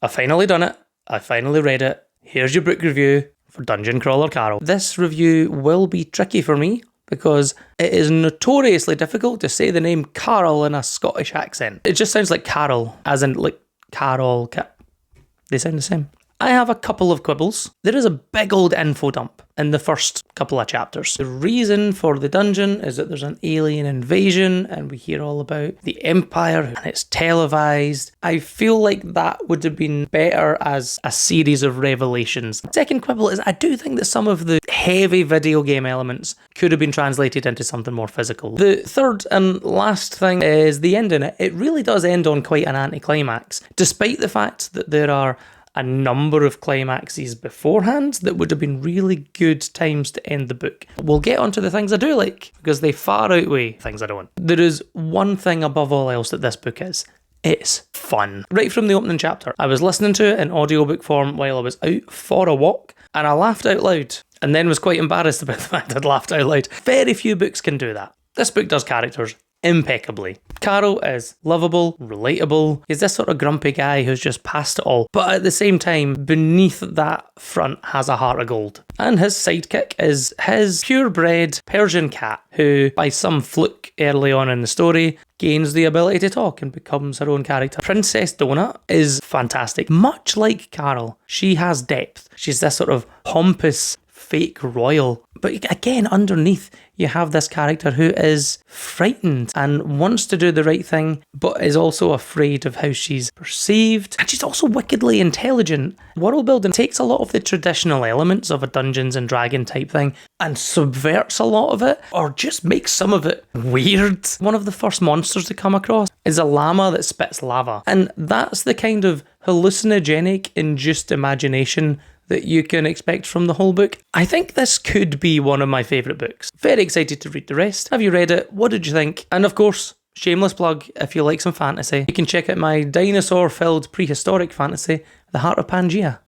I've finally done it. I finally read it. Here's your book review for Dungeon Crawler Carol. This review will be tricky for me because it is notoriously difficult to say the name Carol in a Scottish accent. It just sounds like Carol, as in like Carol. They sound the same. I have a couple of quibbles. There is a big old info dump in the first couple of chapters. The reason for the dungeon is that there's an alien invasion and we hear all about the Empire and it's televised. I feel like that would have been better as a series of revelations. Second quibble is I do think that some of the heavy video game elements could have been translated into something more physical. The third and last thing is the ending. It really does end on quite an anticlimax, despite the fact that there are a number of climaxes beforehand that would have been really good times to end the book. We'll get onto the things I do like, because they far outweigh things I don't. There is one thing above all else that this book is. It's fun. Right from the opening chapter, I was listening to it in audiobook form while I was out for a walk, and I laughed out loud, and then was quite embarrassed about the fact I'd laughed out loud. Very few books can do that. This book does characters impeccably. Carol is lovable, relatable. He's this sort of grumpy guy who's just past it all, but at the same time, beneath that front has a heart of gold. And his sidekick is his purebred Persian cat, who, by some fluke early on in the story, gains the ability to talk and becomes her own character. Princess Donut is fantastic. Much like Carol, she has depth. She's this sort of pompous, fake royal. But again, underneath, you have this character who is frightened and wants to do the right thing, but is also afraid of how she's perceived. And she's also wickedly intelligent. World building takes a lot of the traditional elements of a Dungeons and Dragon type thing and subverts a lot of it, or just makes some of it weird. One of the first monsters to come across is a llama that spits lava. And that's the kind of hallucinogenic, induced imagination that you can expect from the whole book. I think this could be one of my favourite books. Very excited to read the rest. Have you read it? What did you think? And of course, shameless plug, if you like some fantasy, you can check out my dinosaur-filled prehistoric fantasy, The Heart of Pangaea.